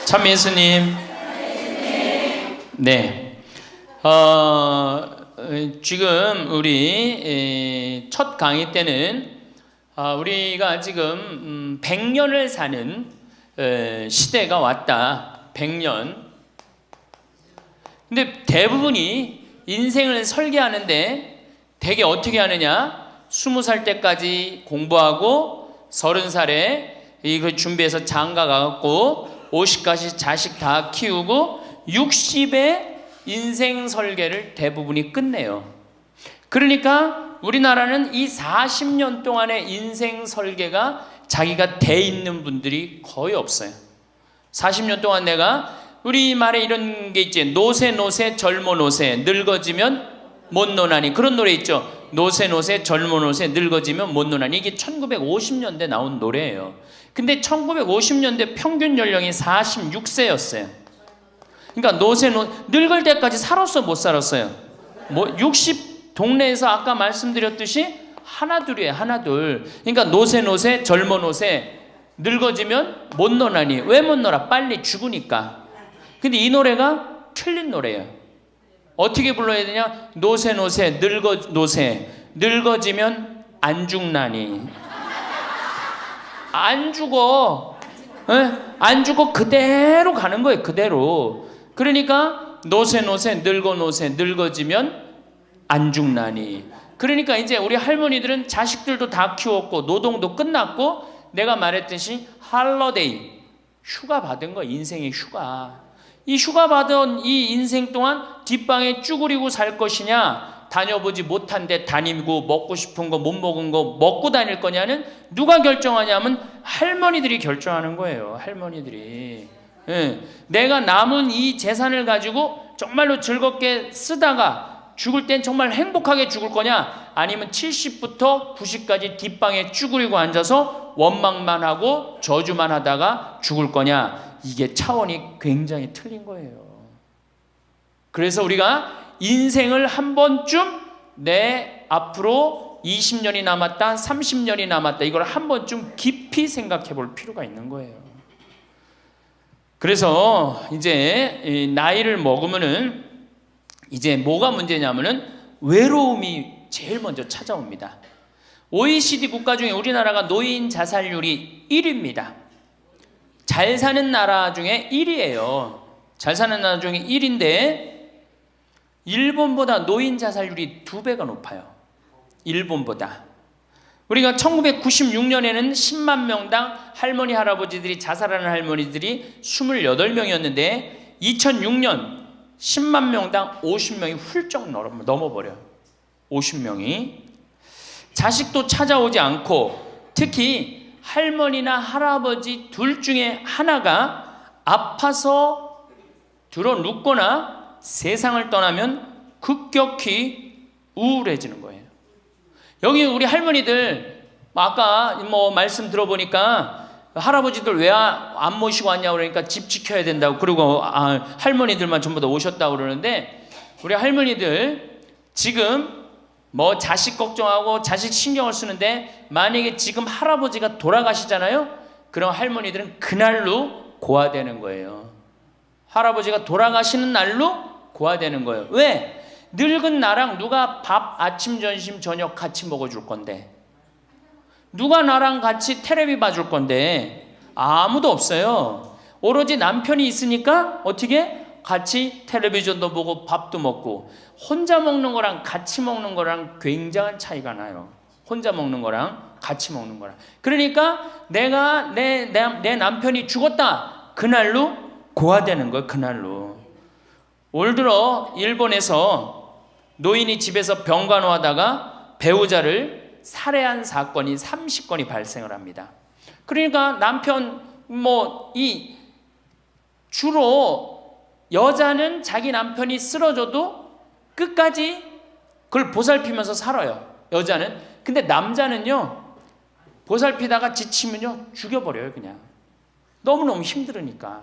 참 예수님. 네. 지금 우리 첫 강의 때는 우리가 지금 100년을 사는 시대가 왔다. 100년. 근데 대부분이 인생을 설계하는데 되게 어떻게 하느냐? 20살 때까지 공부하고 30살에 이거 준비해서 장가 가갖고 50까지 자식 다 키우고 60에 인생 설계를 대부분이 끝내요. 그러니까 우리나라는 이 40년 동안의 인생 설계가 자기가 돼 있는 분들이 거의 없어요. 40년 동안 내가 우리말에 이런 게 있지. 노세 노세 젊어 노세 늙어지면 못 노나니. 그런 노래 있죠. 노세 노세 젊어 노세 늙어지면 못 노나니. 이게 1950년대 나온 노래예요. 근데 1950년대 평균 연령이 46세였어요. 그러니까 늙을 때까지 살았어 못 살았어요? 60 동네에서 아까 말씀드렸듯이 하나둘이에요. 하나둘. 그러니까 노세 노세 젊어 노세 늙어지면 못 노나니. 왜 못 놀아? 빨리 죽으니까. 근데 이 노래가 틀린 노래예요. 어떻게 불러야 되냐? 노세 노세 노세 늙어지면 안 죽나니. 안 죽어. 안 죽어. 그대로 가는 거예요. 그대로. 그러니까 노세 노세 늙어지면 안 죽나니. 그러니까 이제 우리 할머니들은 자식들도 다 키웠고 노동도 끝났고 내가 말했듯이 할러데이 휴가 받은 거. 인생의 휴가. 이 휴가 받은 이 인생 동안 뒷방에 쭈그리고 살 것이냐, 다녀보지 못한 데 다니고 먹고 싶은 거 못 먹은 거 먹고 다닐 거냐는 누가 결정하냐면 할머니들이 결정하는 거예요. 할머니들이. 내가 남은 이 재산을 가지고 정말로 즐겁게 쓰다가 죽을 땐 정말 행복하게 죽을 거냐, 아니면 70부터 90까지 뒷방에 쭈그리고 앉아서 원망만 하고 저주만 하다가 죽을 거냐. 이게 차원이 굉장히 틀린 거예요. 그래서 우리가 인생을 한 번쯤 내 앞으로 20년이 남았다, 30년이 남았다, 이걸 한 번쯤 깊이 생각해 볼 필요가 있는 거예요. 그래서 이제 나이를 먹으면은 이제 뭐가 문제냐면은 외로움이 제일 먼저 찾아옵니다. OECD 국가 중에 우리나라가 노인 자살률이 1위입니다. 잘 사는 나라 중에 1위예요. 잘 사는 나라 중에 1위인데 일본보다 노인 자살률이 2배가 높아요. 일본보다. 우리가 1996년에는 10만 명당 할머니 할아버지들이 자살하는 할머니들이 28명이었는데 2006년 10만 명당 50명이 훌쩍 넘어버려요. 50명이. 자식도 찾아오지 않고 특히 할머니나 할아버지 둘 중에 하나가 아파서 들어 눕거나 세상을 떠나면 급격히 우울해지는 거예요. 여기 우리 할머니들 아까 말씀 들어보니까 할아버지들 왜 안 모시고 왔냐고 그러니까 집 지켜야 된다고, 그리고 할머니들만 전부 다 오셨다고 그러는데 우리 할머니들 지금 자식 걱정하고 자식 신경을 쓰는데 만약에 지금 할아버지가 돌아가시잖아요? 그럼 할머니들은 그날로 고아되는 거예요. 할아버지가 돌아가시는 날로 고아되는 거예요. 왜? 늙은 나랑 누가 밥 아침 점심 저녁 같이 먹어줄 건데, 누가 나랑 같이 텔레비 봐줄 건데 아무도 없어요. 오로지 남편이 있으니까 어떻게? 같이 텔레비전도 보고 밥도 먹고. 혼자 먹는 거랑 같이 먹는 거랑 굉장한 차이가 나요. 혼자 먹는 거랑 같이 먹는 거랑. 그러니까 내가 내 남편이 죽었다, 그날로 고아되는 거예요. 그날로. 올 들어 일본에서 노인이 집에서 병간호하다가 배우자를 살해한 사건이 30건이 발생을 합니다. 그러니까 남편 주로 여자는 자기 남편이 쓰러져도 끝까지 그걸 보살피면서 살아요. 여자는. 근데 남자는요, 보살피다가 지치면요 죽여버려요. 그냥 너무너무 힘들으니까.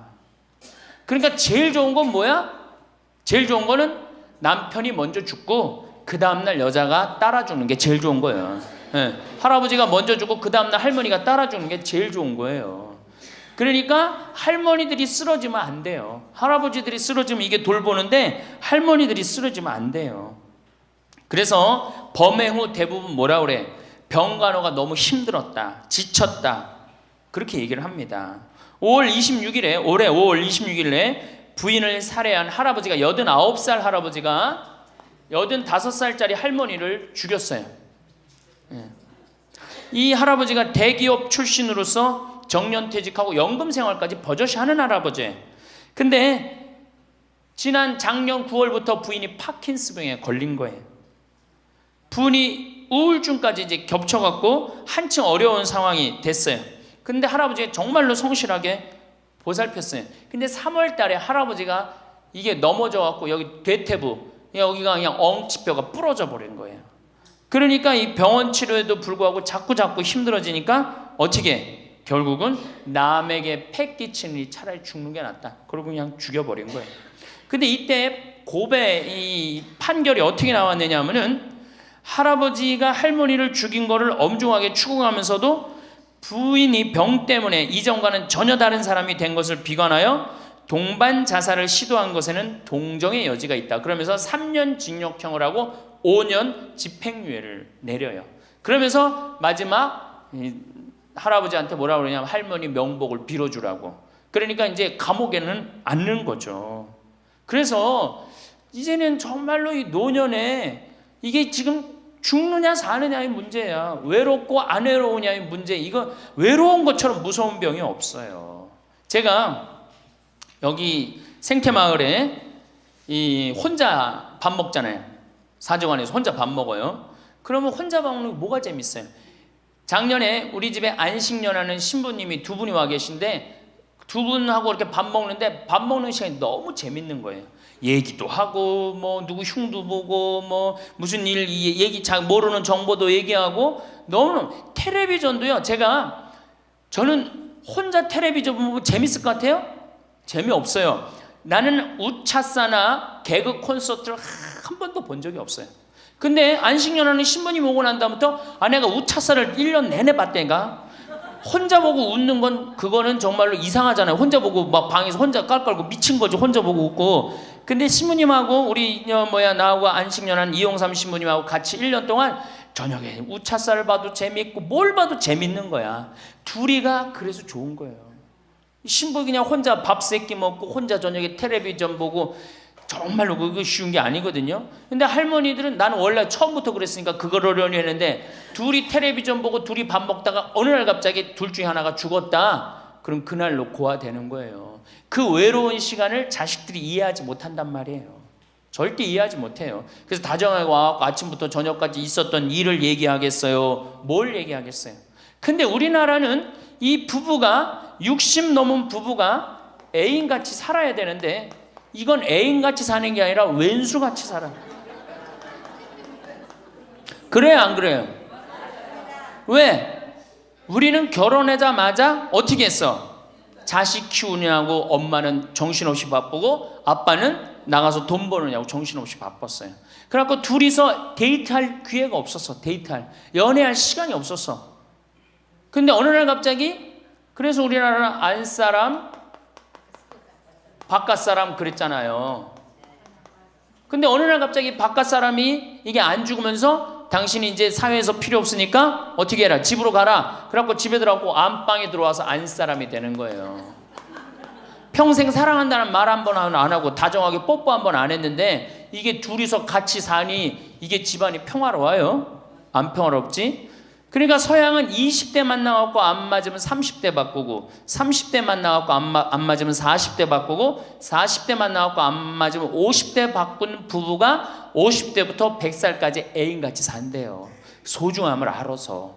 그러니까 제일 좋은 건 뭐야? 제일 좋은 거는 남편이 먼저 죽고 그 다음날 여자가 따라 죽는 게 제일 좋은 거예요. 할아버지가 먼저 죽고 그 다음날 할머니가 따라 죽는 게 제일 좋은 거예요. 그러니까 할머니들이 쓰러지면 안 돼요. 할아버지들이 쓰러지면 이게 돌보는데 할머니들이 쓰러지면 안 돼요. 그래서 범행 후 대부분 뭐라 그래? 병간호가 너무 힘들었다, 지쳤다, 그렇게 얘기를 합니다. 올해 5월 26일에 부인을 살해한 할아버지가 89살 할아버지가 85살짜리 할머니를 죽였어요. 이 할아버지가 대기업 출신으로서 정년퇴직하고 연금 생활까지 버젓이 하는 할아버지. 근데 지난 작년 9월부터 부인이 파킨스병에 걸린 거예요. 부인이 우울증까지 이제 겹쳐갖고 한층 어려운 상황이 됐어요. 근데 할아버지가 정말로 성실하게 보살폈어요. 근데 3월 달에 할아버지가 이게 넘어져갖고 여기 대퇴부, 여기가 그냥 엉치뼈가 부러져 버린 거예요. 그러니까 이 병원 치료에도 불구하고 자꾸 힘들어지니까 어떻게? 결국은 남에게 패 끼치는 이 차라리 죽는 게 낫다. 그러고 그냥 죽여버린 거예요. 근데 이때 고배 이 판결이 어떻게 나왔느냐 하면은 할아버지가 할머니를 죽인 거를 엄중하게 추궁하면서도 부인이 병 때문에 이전과는 전혀 다른 사람이 된 것을 비관하여 동반 자살을 시도한 것에는 동정의 여지가 있다. 그러면서 3년 징역형을 하고 5년 집행유예를 내려요. 그러면서 마지막 할아버지한테 뭐라 그러냐면 할머니 명복을 빌어주라고. 그러니까 이제 감옥에는 안 넣는 거죠. 그래서 이제는 정말로 이 노년에 이게 지금 죽느냐 사느냐의 문제야. 외롭고 안 외로우냐의 문제. 이거 외로운 것처럼 무서운 병이 없어요. 제가 여기 생태마을에 이 혼자 밥 먹잖아요. 사정원에서 혼자 밥 먹어요. 그러면 혼자 밥 먹는 게 뭐가 재밌어요? 작년에 우리 집에 안식년하는 신부님이 2분이 와 계신데 2분하고 이렇게 밥 먹는데 밥 먹는 시간이 너무 재밌는 거예요. 얘기도 하고 뭐 누구 흉도 보고 뭐 무슨 일 얘기 잘 모르는 정보도 얘기하고 너무 텔레비전도요. 저는 혼자 텔레비전 보면 재밌을 것 같아요? 재미없어요. 나는 우차사나 개그 콘서트를 한 번도 본 적이 없어요. 근데 안식년하는 신부님 오고 난 다음부터 내가 우차사를 1년 내내 봤다니까. 혼자 보고 웃는 건 그거는 정말로 이상하잖아요. 혼자 보고 막 방에서 혼자 깔깔고 미친 거지. 혼자 보고 웃고. 근데 신부님하고 우리 나하고 안식년한 이용삼 신부님하고 같이 1년 동안 저녁에 우차사를 봐도 재밌고 뭘 봐도 재밌는 거야. 둘이가 그래서 좋은 거예요. 신부 그냥 혼자 밥 세끼 먹고 혼자 저녁에 텔레비전 보고 정말로 그거 쉬운 게 아니거든요. 근데 할머니들은 나는 원래 처음부터 그랬으니까 그걸 어려니 했는데 둘이 텔레비전 보고 둘이 밥 먹다가 어느 날 갑자기 둘 중에 하나가 죽었다. 그럼 그날로 고아되는 거예요. 그 외로운 시간을 자식들이 이해하지 못한단 말이에요. 절대 이해하지 못해요. 그래서 다정하게 와서 아침부터 저녁까지 있었던 일을 얘기하겠어요? 뭘 얘기하겠어요? 근데 우리나라는 이 부부가 60 넘은 부부가 애인같이 살아야 되는데 이건 애인같이 사는 게 아니라 왼수같이 살아. 그래요 안 그래요? 왜? 우리는 결혼하자마자 어떻게 했어? 자식 키우느냐고 엄마는 정신없이 바쁘고 아빠는 나가서 돈 버느냐고 정신없이 바빴어요. 그래갖고 둘이서 데이트할 기회가 없었어. 연애할 시간이 없었어. 근데 어느 날 갑자기 그래서 우리나라는 안사람 바깥 사람 그랬잖아요. 근데 어느 날 갑자기 바깥 사람이 이게 안 죽으면서 당신이 이제 사회에서 필요 없으니까 어떻게 해라, 집으로 가라. 그래갖고 집에 들어가고 안방에 들어와서 안 사람이 되는 거예요. 평생 사랑한다는 말 한 번 안 하고 다정하게 뽀뽀 한 번 안 했는데 이게 둘이서 같이 사니 이게 집안이 평화로워요? 안 평화롭지? 그러니까 서양은 20대 만나갖고 안 맞으면 30대 바꾸고 30대 만나갖고 안 맞으면 40대 바꾸고 40대 만나갖고 안 맞으면 50대 바꾼 부부가 50대부터 100살까지 애인같이 산대요. 소중함을 알아서.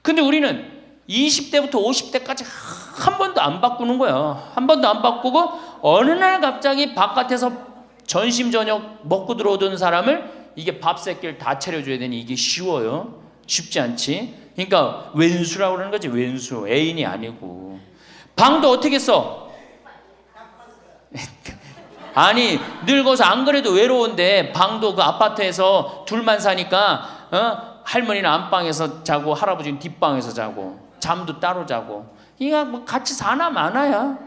근데 우리는 20대부터 50대까지 한 번도 안 바꾸는 거예요. 한 번도 안 바꾸고 어느 날 갑자기 바깥에서 전심 저녁 먹고 들어오던 사람을 이게 밥 새끼를 다 차려줘야 되니 이게 쉬워요? 쉽지 않지. 그러니까 왼수라고 그러는 거지. 왼수. 애인이 아니고. 방도 어떻게 써? 아니 늙어서 안 그래도 외로운데 방도 그 아파트에서 둘만 사니까 할머니는 안방에서 자고 할아버지는 뒷방에서 자고 잠도 따로 자고 이가 뭐 같이 사나 마나야.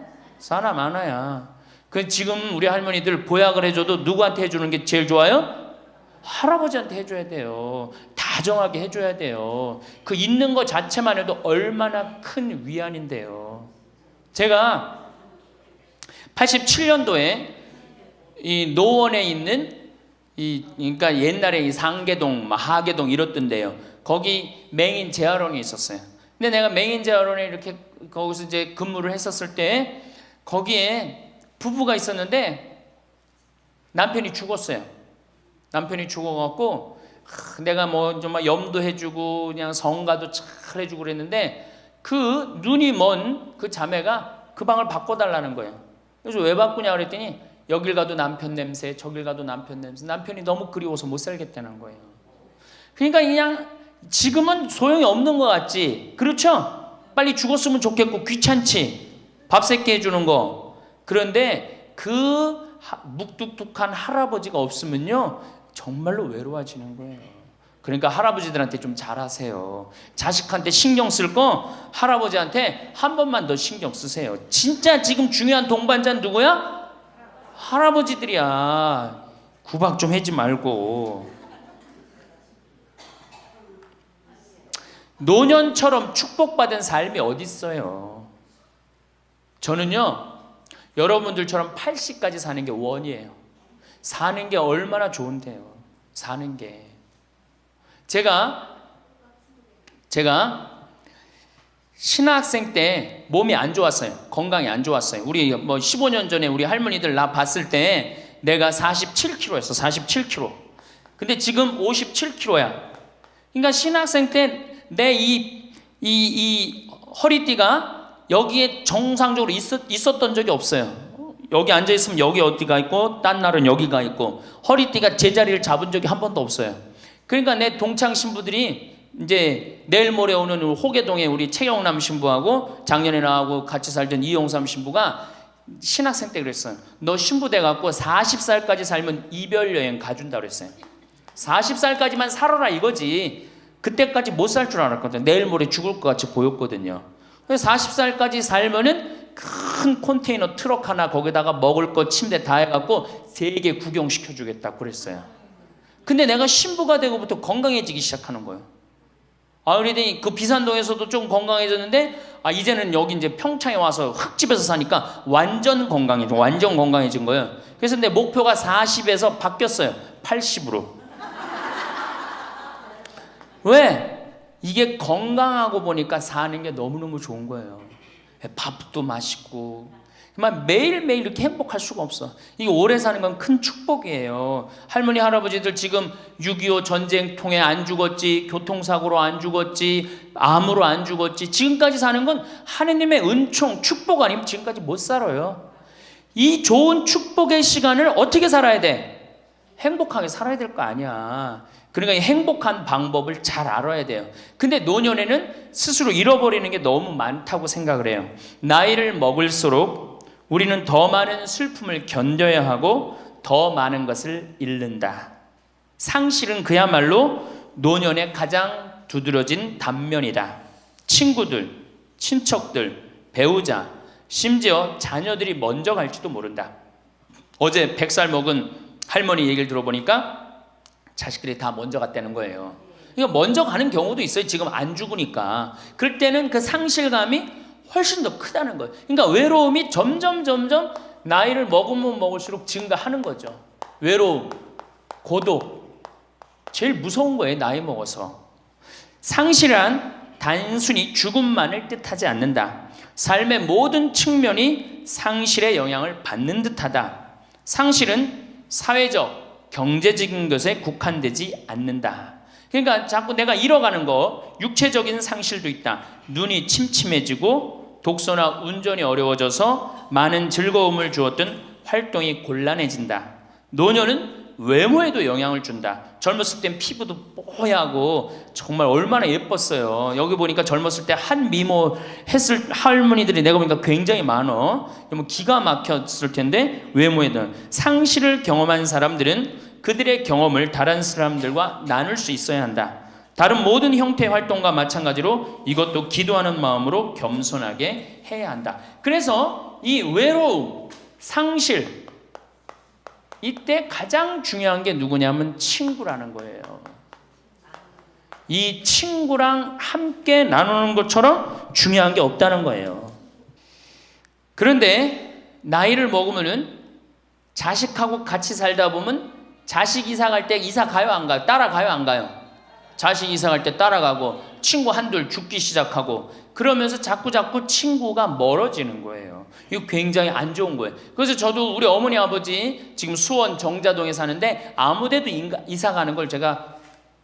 그 지금 우리 할머니들 보약을 해줘도 누구한테 해주는 게 제일 좋아요? 할아버지한테 해줘야 돼요. 다정하게 해줘야 돼요. 그 있는 것 자체만 해도 얼마나 큰 위안인데요. 제가 87년도에 이 노원에 있는 그러니까 옛날에 이 상계동, 하계동 이렇던데요. 거기 맹인 재활원이 있었어요. 근데 내가 맹인 재활원에 이렇게 거기서 이제 근무를 했었을 때 거기에 부부가 있었는데 남편이 죽었어요. 남편이 죽어갖고 내가 뭐 정말 염도해주고 그냥 성가도 잘 해주고 그랬는데 그 눈이 먼 그 자매가 그 방을 바꿔달라는 거예요. 그래서 왜 바꾸냐 그랬더니 여길 가도 남편 냄새, 저길 가도 남편 냄새. 남편이 너무 그리워서 못 살겠다는 거예요. 그러니까 그냥 지금은 소용이 없는 것 같지. 그렇죠? 빨리 죽었으면 좋겠고 귀찮지. 밥 새끼 해주는 거. 그런데 그 묵뚝뚝한 할아버지가 없으면요 정말로 외로워지는 거예요. 그러니까 할아버지들한테 좀 잘하세요. 자식한테 신경 쓸 거 할아버지한테 한 번만 더 신경 쓰세요. 진짜 지금 중요한 동반자는 누구야? 할아버지들이야. 구박 좀 하지 말고. 노년처럼 축복받은 삶이 어디 있어요? 저는요 여러분들처럼 80까지 사는 게 원이에요. 사는 게 얼마나 좋은데요. 사는 게. 제가 신학생 때 몸이 안 좋았어요. 건강이 안 좋았어요. 우리 뭐 15년 전에 우리 할머니들 나 봤을 때 내가 47kg였어. 47kg. 근데 지금 57kg야. 그러니까 신학생 때 내 이 허리띠가 여기에 정상적으로 있었던 적이 없어요. 여기 앉아있으면 여기 어디가 있고 딴 날은 여기가 있고 허리띠가 제자리를 잡은 적이 한 번도 없어요. 그러니까 내 동창 신부들이 이제 내일 모레 오는 호계동에 우리 최영남 신부하고 작년에 나하고 같이 살던 이용삼 신부가 신학생 때 그랬어요. 너 신부 돼갖고 40살까지 살면 이별 여행 가준다 그랬어요. 40살까지만 살아라 이거지. 그때까지 못 살 줄 알았거든요. 내일 모레 죽을 것 같이 보였거든요. 그래서 40살까지 살면은 큰 컨테이너 트럭 하나 거기다가 먹을 것 침대 다 해갖고 세계 구경시켜주겠다 그랬어요. 근데 내가 신부가 되고부터 건강해지기 시작하는 거예요. 그러더니 그 비산동에서도 좀 건강해졌는데 이제는 여기 이제 평창에 와서 흙집에서 사니까 완전 건강해진 거예요. 그래서 내 목표가 40에서 바뀌었어요. 80으로. 왜? 이게 건강하고 보니까 사는 게 너무너무 좋은 거예요. 밥도 맛있고 정말 매일매일 이렇게 행복할 수가 없어. 이게 오래 사는 건 큰 축복이에요. 할머니 할아버지들 지금 6.25 전쟁 통해 안 죽었지, 교통사고로 안 죽었지, 암으로 안 죽었지, 지금까지 사는 건 하느님의 은총 축복 아니면 지금까지 못 살아요. 이 좋은 축복의 시간을 어떻게 살아야 돼? 행복하게 살아야 될 거 아니야. 그러니까 행복한 방법을 잘 알아야 돼요. 근데 노년에는 스스로 잃어버리는 게 너무 많다고 생각을 해요. 나이를 먹을수록 우리는 더 많은 슬픔을 견뎌야 하고 더 많은 것을 잃는다. 상실은 그야말로 노년의 가장 두드러진 단면이다. 친구들, 친척들, 배우자, 심지어 자녀들이 먼저 갈지도 모른다. 어제 100살 먹은 할머니 얘기를 들어보니까 자식들이 다 먼저 갔다는 거예요. 그러니까 먼저 가는 경우도 있어요. 지금 안 죽으니까. 그럴 때는 그 상실감이 훨씬 더 크다는 거예요. 그러니까 외로움이 점점 나이를 먹으면 먹을수록 증가하는 거죠. 외로움, 고독. 제일 무서운 거예요. 나이 먹어서. 상실은 단순히 죽음만을 뜻하지 않는다. 삶의 모든 측면이 상실의 영향을 받는 듯하다. 상실은 사회적, 경제적인 것에 국한되지 않는다. 그러니까 자꾸 내가 잃어가는 거, 육체적인 상실도 있다. 눈이 침침해지고 독서나 운전이 어려워져서 많은 즐거움을 주었던 활동이 곤란해진다. 노년은 외모에도 영향을 준다. 젊었을 땐 피부도 뽀얗고 정말 얼마나 예뻤어요. 여기 보니까 젊었을 때 한 미모 했을 할머니들이 내가 보니까 굉장히 많어. 기가 막혔을 텐데 외모에도 상실을 경험한 사람들은 그들의 경험을 다른 사람들과 나눌 수 있어야 한다. 다른 모든 형태의 활동과 마찬가지로 이것도 기도하는 마음으로 겸손하게 해야 한다. 그래서 이 외로움, 상실, 이때 가장 중요한 게 누구냐면 친구라는 거예요. 이 친구랑 함께 나누는 것처럼 중요한 게 없다는 거예요. 그런데 나이를 먹으면은 자식하고 같이 살다 보면 자식 이사 갈 때 이사 가요 안 가요? 따라가요 안 가요? 자식 이사 갈 때 따라가고 친구 한둘 죽기 시작하고 그러면서 자꾸 친구가 멀어지는 거예요. 이거 굉장히 안 좋은 거예요. 그래서 저도 우리 어머니 아버지 지금 수원 정자동에 사는데 아무데도 이사 가는 걸 제가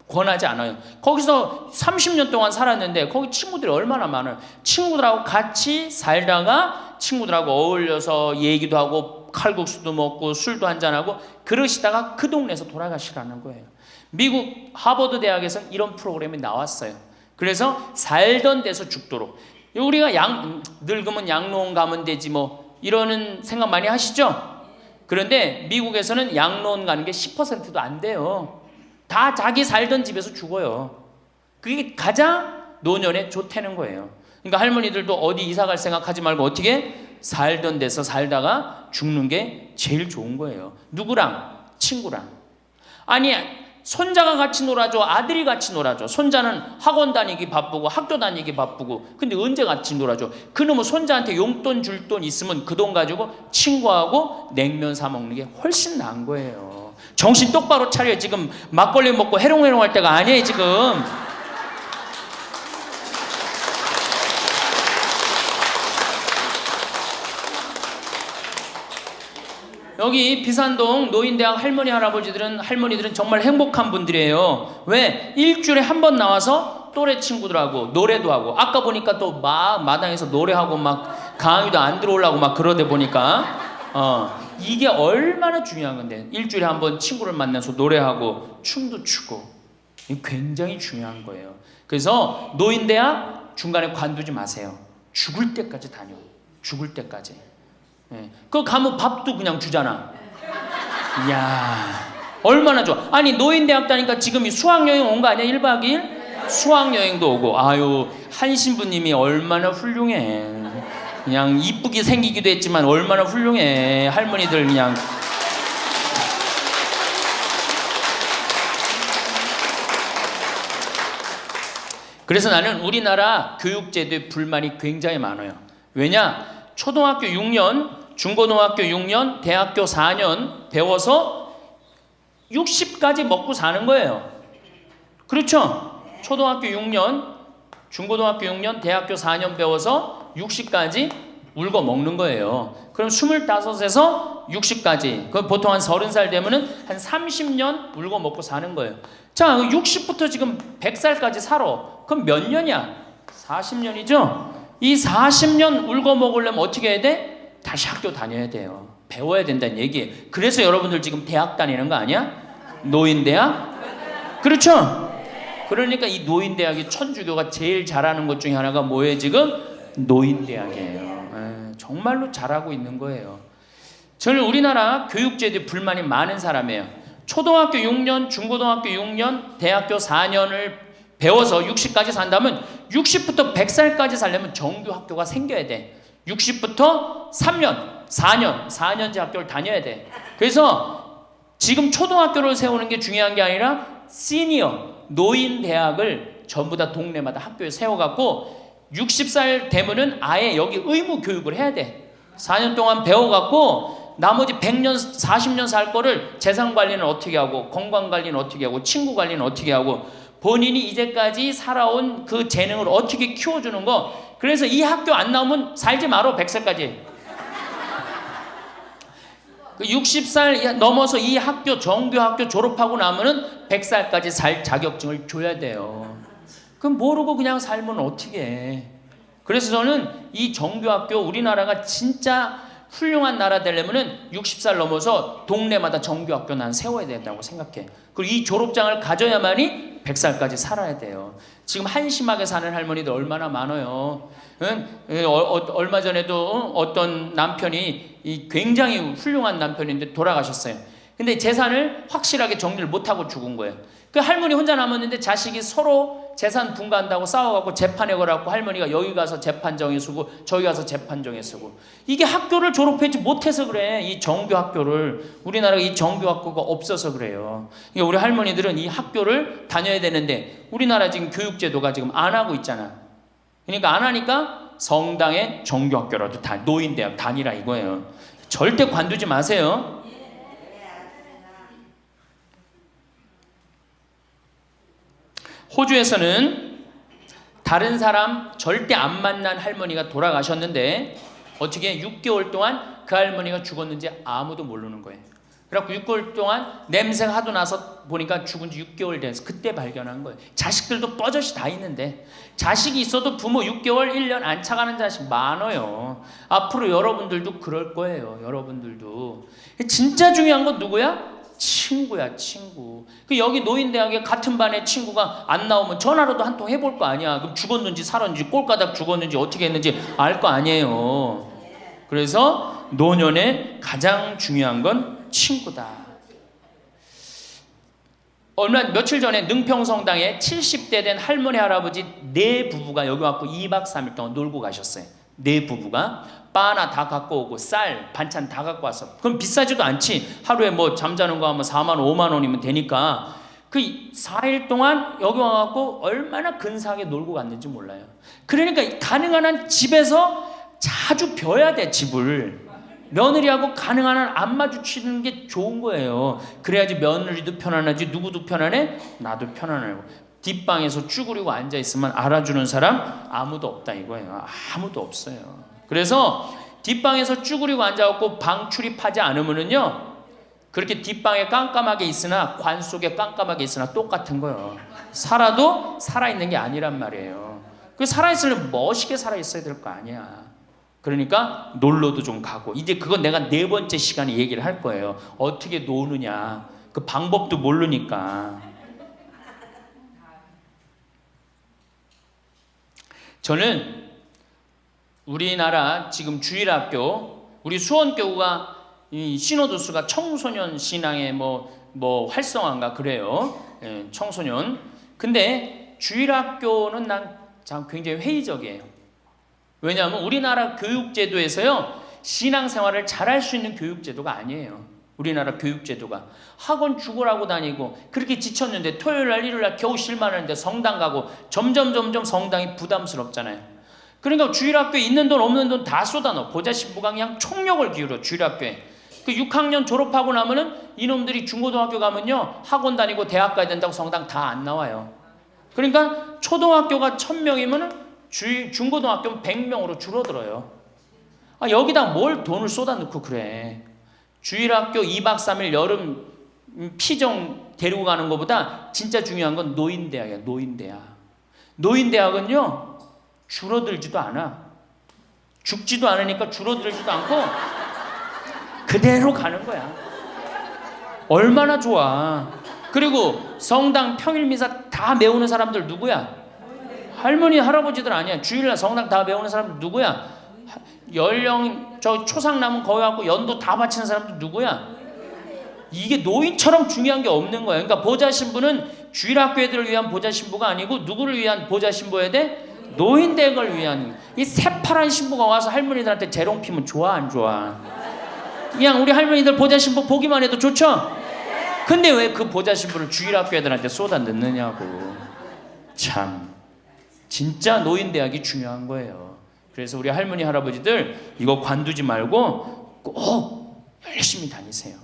권하지 않아요. 거기서 30년 동안 살았는데 거기 친구들이 얼마나 많아요. 친구들하고 같이 살다가 친구들하고 어울려서 얘기도 하고 칼국수도 먹고 술도 한잔하고 그러시다가 그 동네에서 돌아가시라는 거예요. 미국 하버드 대학에서 이런 프로그램이 나왔어요. 그래서 살던 데서 죽도록. 우리가 늙으면 양로원 가면 되지 뭐 이러는 생각 많이 하시죠? 그런데 미국에서는 양로원 가는 게 10%도 안 돼요. 다 자기 살던 집에서 죽어요. 그게 가장 노년에 좋다는 거예요. 그러니까 할머니들도 어디 이사 갈 생각하지 말고 어떻게 살던 데서 살다가 죽는 게 제일 좋은 거예요. 누구랑? 친구랑. 아니 손자가 같이 놀아줘, 아들이 같이 놀아줘. 손자는 학원 다니기 바쁘고 학교 다니기 바쁘고 근데 언제 같이 놀아줘? 그놈은 손자한테 용돈 줄 돈 있으면 그 돈 가지고 친구하고 냉면 사 먹는 게 훨씬 나은 거예요. 정신 똑바로 차려. 지금 막걸리 먹고 해롱해롱 할 때가 아니에요 지금. 여기 비산동 노인대학 할머니들은 정말 행복한 분들이에요. 왜? 일주일에 한 번 나와서 또래 친구들하고 노래도 하고 아까 보니까 또 막 마당에서 노래하고 막 강의도 안 들어오려고 막 그러다 보니까 이게 얼마나 중요한 건데 일주일에 한 번 친구를 만나서 노래하고 춤도 추고 이게 굉장히 중요한 거예요. 그래서 노인대학 중간에 관두지 마세요. 죽을 때까지 다녀. 죽을 때까지. 그거 가면 밥도 그냥 주잖아. 이야 얼마나 좋아. 아니 노인대학 다니까 지금 이 수학여행 온 거 아니야? 1박 2일? 수학여행도 오고. 아유 한 신부님이 얼마나 훌륭해. 그냥 이쁘게 생기기도 했지만 얼마나 훌륭해. 할머니들 그냥. 그래서 나는 우리나라 교육제도에 불만이 굉장히 많아요. 왜냐? 초등학교 6년 중고등학교 6년, 대학교 4년 배워서 60까지 먹고 사는 거예요. 그렇죠? 초등학교 6년, 중고등학교 6년, 대학교 4년 배워서 60까지 울고 먹는 거예요. 그럼 25에서 60까지, 그 보통 한 30살 되면은 한 30년 울고 먹고 사는 거예요. 자, 60부터 지금 100살까지 살아. 그럼 몇 년이야? 40년이죠? 이 40년 울고 먹으려면 어떻게 해야 돼? 다시 학교 다녀야 돼요. 배워야 된다는 얘기예요. 그래서 여러분들 지금 대학 다니는 거 아니야? 노인대학? 그렇죠? 그러니까 이 노인대학이 천주교가 제일 잘하는 것 중에 하나가 뭐예요 지금? 노인대학이에요. 정말로 잘하고 있는 거예요. 저는 우리나라 교육제도에 불만이 많은 사람이에요. 초등학교 6년, 중고등학교 6년, 대학교 4년을 배워서 60까지 산다면 60부터 100살까지 살려면 정규 학교가 생겨야 돼. 60부터 3년, 4년제 학교를 다녀야 돼. 그래서 지금 초등학교를 세우는 게 중요한 게 아니라 시니어, 노인 대학을 전부 다 동네마다 학교에 세워갖고 60살 되면은 아예 여기 의무 교육을 해야 돼. 4년 동안 배워갖고 나머지 100년, 40년 살 거를 재산 관리는 어떻게 하고 건강 관리는 어떻게 하고 친구 관리는 어떻게 하고 본인이 이제까지 살아온 그 재능을 어떻게 키워주는 거. 그래서 이 학교 안 나오면 살지 말어. 100살까지. 60살 넘어서 이 학교 정규 학교 졸업하고 나면은 100살까지 살 자격증을 줘야 돼요. 그럼 모르고 그냥 살면 어떻게 해. 그래서 저는 이 정규 학교 우리나라가 진짜 훌륭한 나라 되려면은 60살 넘어서 동네마다 정규 학교 난 세워야 된다고 생각해. 그리고 이 졸업장을 가져야만이 100살까지 살아야 돼요. 지금 한심하게 사는 할머니들 얼마나 많아요. 얼마 전에도 어떤 남편이 굉장히 훌륭한 남편인데 돌아가셨어요. 근데 재산을 확실하게 정리를 못하고 죽은 거예요. 그 할머니 혼자 남았는데 자식이 서로 재산 분가한다고 싸워갖고 재판에 걸어갖고 할머니가 여기 가서 재판정에 서고 저기 가서 재판정에 서고. 이게 학교를 졸업하지 못해서 그래. 이 정규 학교를. 우리나라가 이 정규 학교가 없어서 그래요. 그러니까 우리 할머니들은 이 학교를 다녀야 되는데 우리나라 지금 교육제도가 지금 안 하고 있잖아. 그러니까 안 하니까 성당의 정규 학교라도 노인대학 다니라 이거예요. 절대 관두지 마세요. 호주에서는 다른 사람 절대 안 만난 할머니가 돌아가셨는데 어떻게 6개월 동안 그 할머니가 죽었는지 아무도 모르는 거예요. 그래갖고 6개월 동안 냄새가 하도 나서 보니까 죽은 지 6개월 돼서 그때 발견한 거예요. 자식들도 뻐젓이 다 있는데 자식이 있어도 부모 6개월, 1년 안 차가는 자식 많아요. 앞으로 여러분들도 그럴 거예요. 여러분들도. 진짜 중요한 건 누구야? 친구야, 친구. 그 여기 노인대학에 같은 반에 친구가 안 나오면 전화로도 한 통 해볼 거 아니야. 그럼 죽었는지 살았는지 꼴가닥 죽었는지 어떻게 했는지 알 거 아니에요. 그래서 노년에 가장 중요한 건 친구다. 며칠 전에 능평성당에 70대 된 할머니 할아버지 네 부부가 여기 왔고 2박 3일 동안 놀고 가셨어요. 네 부부가 바나 다 갖고 오고 쌀 반찬 다 갖고 왔어. 그럼 비싸지도 않지. 하루에 뭐 잠자는 거 하면 4만 원 5만 원이면 되니까 그 4일 동안 여기 와갖고 얼마나 근사하게 놀고 갔는지 몰라요. 그러니까 가능한 한 집에서 자주 벼야 돼. 집을 며느리하고 가능한 한 안 마주치는 게 좋은 거예요. 그래야지 며느리도 편안하지. 누구도 편안해? 나도 편안하고. 뒷방에서 쭈그리고 앉아있으면 알아주는 사람 아무도 없다 이거예요. 아무도 없어요. 그래서 뒷방에서 쭈그리고 앉아갖고 방 출입하지 않으면은요, 그렇게 뒷방에 깜깜하게 있으나 관 속에 깜깜하게 있으나 똑같은 거예요. 살아도 살아있는 게 아니란 말이에요. 그 살아있으려면 멋있게 살아있어야 될 거 아니야. 그러니까 놀러도 좀 가고. 이제 그건 내가 4번째 시간에 얘기를 할 거예요. 어떻게 노느냐. 그 방법도 모르니까. 저는 우리나라 지금 주일학교, 우리 수원교구가 이 신호도수가 청소년 신앙의 뭐 활성화인가 그래요. 예, 청소년. 근데 주일학교는 난 굉장히 회의적이에요. 왜냐하면 우리나라 교육제도에서요, 신앙생활을 잘할 수 있는 교육제도가 아니에요. 우리나라 교육제도가. 학원 죽으라고 다니고 그렇게 지쳤는데 토요일날 일요일날 겨우 쉴만하는데 성당 가고 점점 성당이 부담스럽잖아요. 그러니까 주일학교에 있는 돈 없는 돈 다 쏟아넣어. 보좌신부가 그냥 총력을 기울여. 주일학교에 그 6학년 졸업하고 나면은 이놈들이 중고등학교 가면요, 학원 다니고 대학 가야 된다고 성당 다 안 나와요. 그러니까 초등학교가 1000명이면은 중고등학교는 100명으로 줄어들어요. 여기다 뭘 돈을 쏟아넣고 그래. 주일학교 2박 3일 여름 피정 데리고 가는 것보다 진짜 중요한 건 노인대학이야. 노인대학. 노인대학은요, 줄어들지도 않아. 죽지도 않으니까 줄어들지도 않고 그대로 가는 거야. 얼마나 좋아. 그리고 성당 평일미사 다 메우는 사람들 누구야? 할머니 할아버지들 아니야. 주일날 성당 다 메우는 사람들 누구야? 연령 저 초상 남은 거기 갖고 연도 다 바치는 사람들 누구야? 이게 노인처럼 중요한 게 없는 거야. 그러니까 보좌 신부는 주일학교 애들을 위한 보좌 신부가 아니고 누구를 위한 보좌 신부여야 돼? 노인댁을 위한. 이 새파란 신부가 와서 할머니들한테 재롱 피면 좋아 안 좋아? 그냥 우리 할머니들 보좌 신부 보기만 해도 좋죠? 근데 왜 그 보좌 신부를 주일학교 애들한테 쏟아 넣느냐고. 참 진짜 노인대학이 중요한 거예요. 그래서 우리 할머니 할아버지들 이거 관두지 말고 꼭 열심히 다니세요.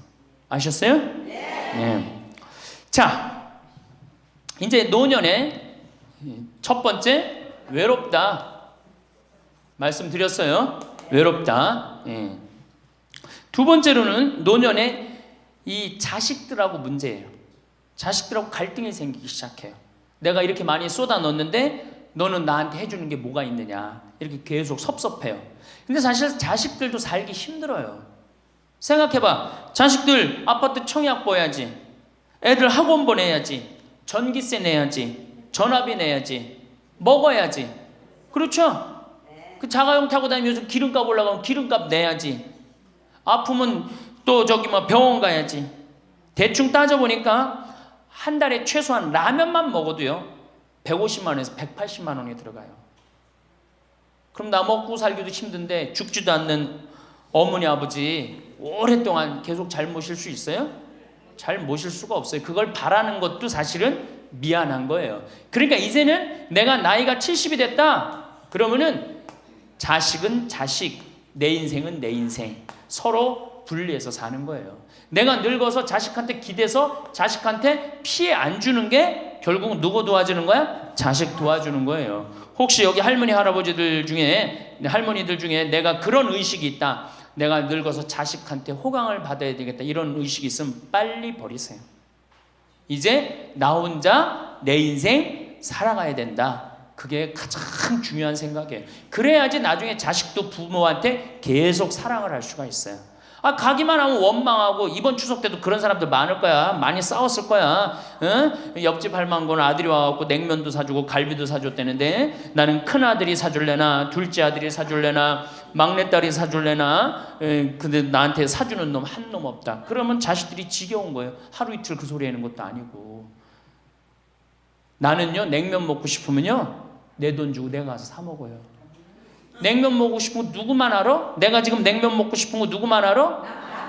아셨어요? 네. 자, 이제 노년에 첫 번째 외롭다 말씀드렸어요. 외롭다. 네. 두 번째로는 노년에 이 자식들하고 문제예요. 자식들하고 갈등이 생기기 시작해요. 내가 이렇게 많이 쏟아 넣었는데 너는 나한테 해주는 게 뭐가 있느냐. 이렇게 계속 섭섭해요. 근데 사실 자식들도 살기 힘들어요. 생각해봐. 자식들 아파트 청약 보야지. 애들 학원 보내야지. 전기세 내야지. 전화비 내야지. 먹어야지. 그렇죠? 그 자가용 타고 다니면서 기름값 올라가면 기름값 내야지. 아프면 또 병원 가야지. 대충 따져보니까 한 달에 최소한 라면만 먹어도요 150만 원에서 180만 원이 들어가요. 그럼 나 먹고 살기도 힘든데 죽지도 않는 어머니 아버지 오랫동안 계속 잘 모실 수 있어요? 잘 모실 수가 없어요. 그걸 바라는 것도 사실은 미안한 거예요. 그러니까 이제는 내가 나이가 70이 됐다 그러면은 자식은 자식, 내 인생은 내 인생, 서로 분리해서 사는 거예요. 내가 늙어서 자식한테 기대서 자식한테 피해 안 주는 게 결국 누구 도와주는 거야? 자식 도와주는 거예요. 혹시 여기 할머니 할아버지들 중에, 할머니들 중에 내가 그런 의식이 있다, 내가 늙어서 자식한테 호강을 받아야 되겠다, 이런 의식이 있으면 빨리 버리세요. 이제 나 혼자 내 인생 살아가야 된다. 그게 가장 중요한 생각이에요. 그래야지 나중에 자식도 부모한테 계속 사랑을 할 수가 있어요. 가기만 하면 원망하고, 이번 추석 때도 그런 사람들 많을 거야. 많이 싸웠을 거야. 응? 옆집 할망구는 아들이 와갖고 냉면도 사주고 갈비도 사줬다는데 나는 큰아들이 사줄래나 둘째 아들이 사줄래나 막내딸이 사줄래나, 근데 나한테 사주는 놈 한 놈 없다. 그러면 자식들이 지겨운 거예요. 하루 이틀 그 소리 하는 것도 아니고. 나는요 냉면 먹고 싶으면요 내 돈 주고 내가 가서 사 먹어요. 냉면 먹고 싶은 거 누구만 알아? 내가 지금 냉면 먹고 싶은 거 누구만 알아?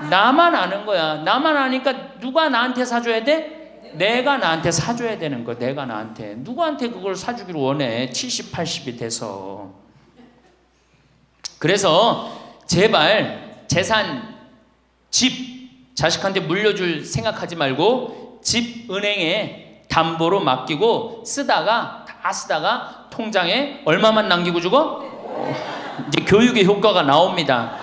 나만 아는 거야. 나만 아니까 누가 나한테 사줘야 돼? 내가 나한테 사줘야 되는 거야. 내가 나한테. 누구한테 그걸 사주기를 원해? 70, 80이 돼서. 그래서 제발 재산, 집 자식한테 물려줄 생각하지 말고 집 은행에 담보로 맡기고 쓰다가 다 쓰다가 통장에 얼마만 남기고 주고? 이제 교육의 효과가 나옵니다.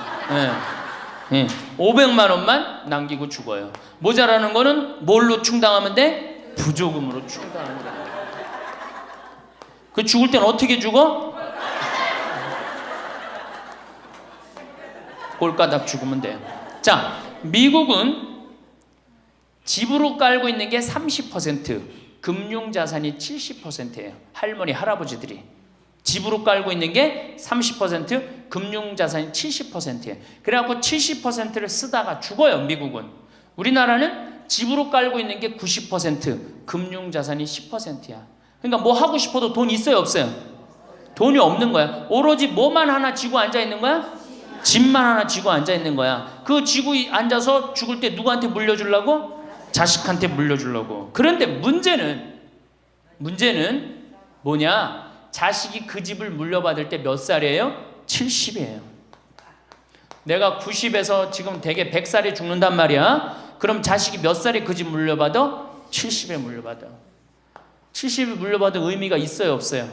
500만 원만 남기고 죽어요. 모자라는 거는 뭘로 충당하면 돼? 부조금으로 충당하면 돼. 그 죽을 땐 어떻게 죽어? 꼴가닥 죽으면 돼요. 자, 미국은 집으로 깔고 있는 게 30%, 금융자산이 70%예요. 할머니, 할아버지들이. 집으로 깔고 있는 게 30%, 금융자산이 70%예요. 그래갖고 70%를 쓰다가 죽어요, 미국은. 우리나라는 집으로 깔고 있는 게 90%, 금융자산이 10%야. 그러니까 뭐 하고 싶어도 돈 있어요, 없어요? 돈이 없는 거야. 오로지 뭐만 하나 쥐고 앉아 있는 거야? 집만 하나 쥐고 앉아 있는 거야. 그 쥐고 앉아서 죽을 때 누구한테 물려주려고? 자식한테 물려주려고. 그런데 문제는 뭐냐? 자식이 그 집을 물려받을 때 몇 살이에요? 70이에요. 내가 90에서 지금 되게 100살에 죽는단 말이야. 그럼 자식이 몇 살에 그 집 물려받아? 70에 물려받아. 70에 물려받을 의미가 있어요, 없어요?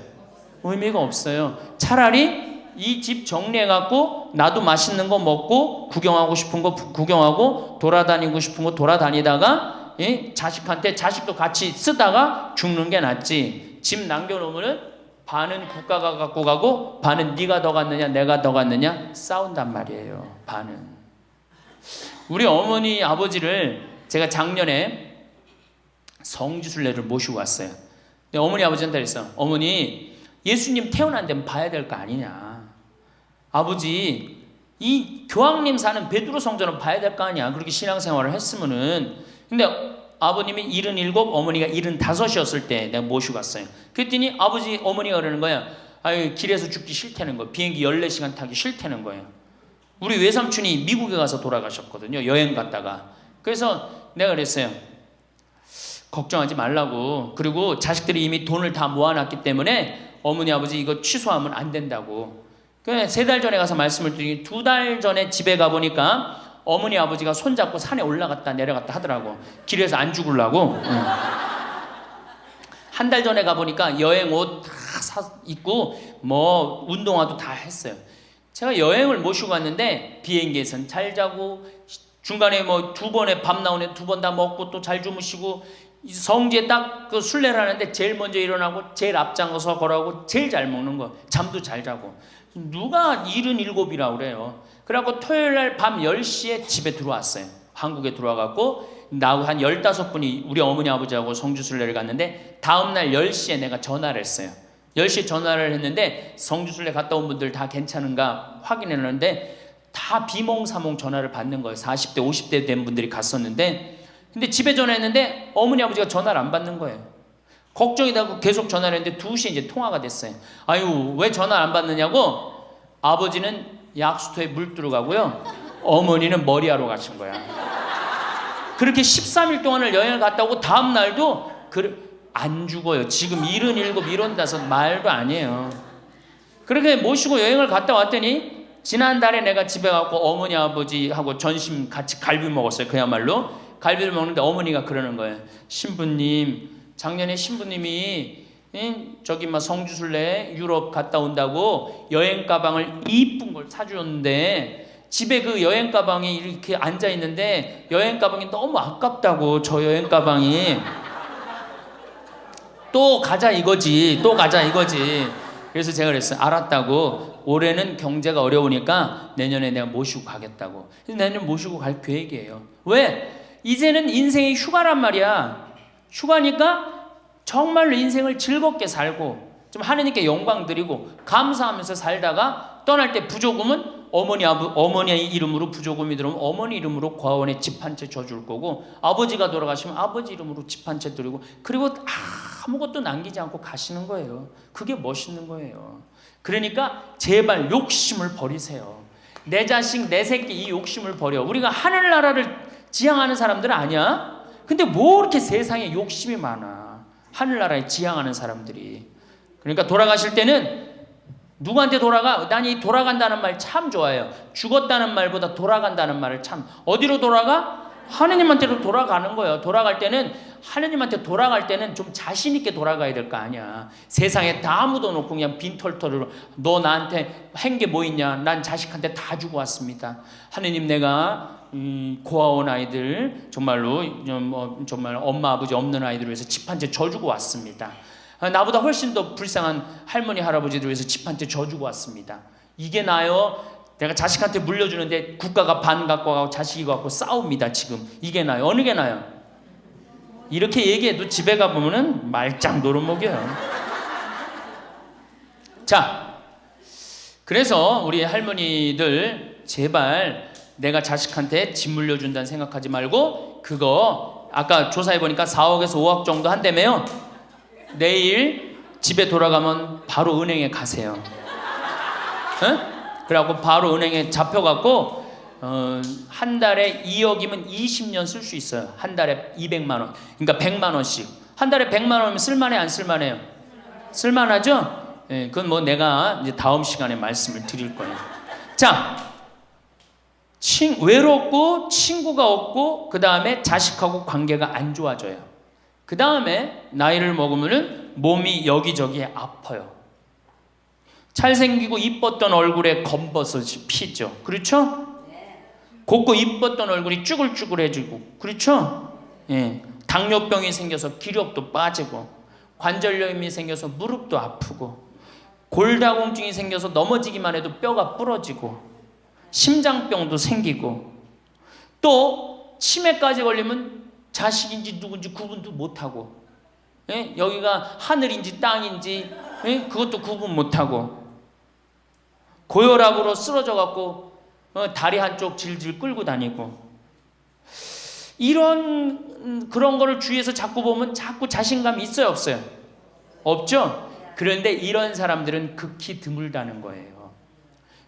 의미가 없어요. 차라리 이 집 정리해갖고 나도 맛있는 거 먹고 구경하고 싶은 거 구경하고 돌아다니고 싶은 거 돌아다니다가 자식한테 자식도 같이 쓰다가 죽는 게 낫지. 집 남겨놓으면은 반은 국가가 갖고 가고 반은 네가 더 갔느냐 내가 더 갔느냐 싸운단 말이에요. 반은. 우리 어머니 아버지를 제가 작년에 성지순례를 모시고 왔어요. 근데 어머니 아버지한테 그랬어. 어머니, 예수님 태어난 데는 봐야 될 거 아니냐. 아버지, 이 교황님 사는 베드로 성전은 봐야 될 거 아니야. 그렇게 신앙생활을 했으면은. 근데 아버님이 77, 어머니가 75이었을 때 내가 모시고 갔어요. 그랬더니 아버지, 어머니가 그러는 거야. 아유, 길에서 죽기 싫다는 거예요. 비행기 14시간 타기 싫다는 거예요. 우리 외삼촌이 미국에 가서 돌아가셨거든요. 여행 갔다가. 그래서 내가 그랬어요. 걱정하지 말라고. 그리고 자식들이 이미 돈을 다 모아놨기 때문에 어머니, 아버지 이거 취소하면 안 된다고. 그래서 3달 전에 가서 말씀을 드리니 2달 전에 집에 가보니까 어머니 아버지가 손잡고 산에 올라갔다 내려갔다 하더라고. 길에서 안 죽으려고. 한 달 전에 가보니까 여행 옷 다 입고 뭐 운동화도 다 했어요. 제가 여행을 모시고 갔는데 비행기에선 잘 자고 중간에 뭐 2번에 밥 나오네 2번 다 먹고 또 잘 주무시고 성지에 딱 그 순례를 하는데 제일 먼저 일어나고 제일 앞장서서 걸어가고 제일 잘 먹는 거. 잠도 잘 자고. 누가 77이라고 그래요. 그래갖고 토요일날 밤 10시에 집에 들어왔어요. 한국에 들어와갖고 나하고 한 15분이 우리 어머니 아버지하고 성주순례를 갔는데 다음날 10시에 내가 전화를 했어요. 10시에 전화를 했는데 성주순례 갔다 온 분들 다 괜찮은가 확인했는데 다 비몽사몽 전화를 받는 거예요. 40대 50대 된 분들이 갔었는데 근데 집에 전화했는데 어머니 아버지가 전화를 안 받는 거예요. 걱정이 되고 계속 전화를 했는데 2시에 이제 통화가 됐어요. 아유, 왜 전화를 안 받느냐고. 아버지는 약수터에 물 들어가고요, 어머니는 머리하러 가신 거야. 그렇게 13일 동안을 여행을 갔다 오고 다음 날도 안 죽어요. 지금 77, 75 말도 아니에요. 그렇게 모시고 여행을 갔다 왔더니 지난달에 내가 집에 가고 어머니 아버지하고 점심 같이 갈비 먹었어요. 그야말로 갈비를 먹는데 어머니가 그러는 거예요. 신부님, 작년에 신부님이 저기 막 성주순례 유럽 갔다 온다고 여행 가방을 이쁜 걸 사주었는데 집에 그 여행 가방이 이렇게 앉아 있는데 여행 가방이 너무 아깝다고. 저 여행 가방이 또 가자 이거지. 그래서 제가 그랬어요. 알았다고. 올해는 경제가 어려우니까 내년에 내가 모시고 가겠다고. 그래서 내년 모시고 갈 계획이에요. 왜? 이제는 인생이 휴가란 말이야. 휴가니까 정말로 인생을 즐겁게 살고 좀 하느님께 영광 드리고 감사하면서 살다가 떠날 때 부조금은 어머니 이름으로 부조금이 들어오면 어머니 이름으로 과원에 집 한 채 줘줄 거고, 아버지가 돌아가시면 아버지 이름으로 집 한 채 드리고, 그리고 아무것도 남기지 않고 가시는 거예요. 그게 멋있는 거예요. 그러니까 제발 욕심을 버리세요. 내 자식 내 새끼 이 욕심을 버려. 우리가 하늘나라를 지향하는 사람들은 아니야? 근데 뭐 이렇게 세상에 욕심이 많아, 하늘나라에 지향하는 사람들이. 그러니까 돌아가실 때는 누구한테 돌아가? 난 이 돌아간다는 말 참 좋아해요. 죽었다는 말보다 돌아간다는 말을 참. 어디로 돌아가? 하느님한테로 돌아가는 거예요. 돌아갈 때는 하느님한테 돌아갈 때는 좀 자신 있게 돌아가야 될 거 아니야. 세상에 다 묻어놓고 그냥 빈털터리로 너 나한테 한 게 뭐 있냐? 난 자식한테 다 주고 왔습니다. 하느님, 내가 고아원 아이들 정말로 정말 엄마 아버지 없는 아이들을 위해서 집 한 채 져주고 왔습니다. 나보다 훨씬 더 불쌍한 할머니 할아버지들 위해서 집 한 채 져주고 왔습니다. 이게 나요? 내가 자식한테 물려주는데 국가가 반 갖고 가고 자식이 갖고 싸웁니다. 지금 이게 나요? 어느 게 나요? 이렇게 얘기해도 집에 가보면은 말짱 노릇먹여요. 자, 그래서 우리 할머니들 제발 내가 자식한테 집 물려준다는 생각하지 말고, 그거 아까 조사해보니까 4억에서 5억 정도 한다며요. 내일 집에 돌아가면 바로 은행에 가세요. 그래갖고 바로 은행에 잡혀갖고 한 달에 2억이면 20년 쓸 수 있어요. 한 달에 200만 원. 그러니까 100만 원씩. 한 달에 100만 원이면 쓸만해 안 쓸만해요? 쓸만하죠? 예, 그건 뭐 내가 이제 다음 시간에 말씀을 드릴 거예요. 자, 외롭고 친구가 없고 그 다음에 자식하고 관계가 안 좋아져요. 그 다음에 나이를 먹으면 몸이 여기저기 아파요. 잘생기고 이뻤던 얼굴에 검버섯이 피죠. 그렇죠? 곱고 이뻤던 얼굴이 쭈글쭈글해지고, 그렇죠? 예. 당뇨병이 생겨서 기력도 빠지고, 관절염이 생겨서 무릎도 아프고, 골다공증이 생겨서 넘어지기만 해도 뼈가 부러지고, 심장병도 생기고, 또 치매까지 걸리면 자식인지 누군지 구분도 못하고, 예? 여기가 하늘인지 땅인지, 예? 그것도 구분 못하고, 고혈압으로 쓰러져 갖고 다리 한쪽 질질 끌고 다니고, 그런 거를 주위에서 자꾸 보면 자꾸 자신감이 있어요 없어요? 없죠? 그런데 이런 사람들은 극히 드물다는 거예요.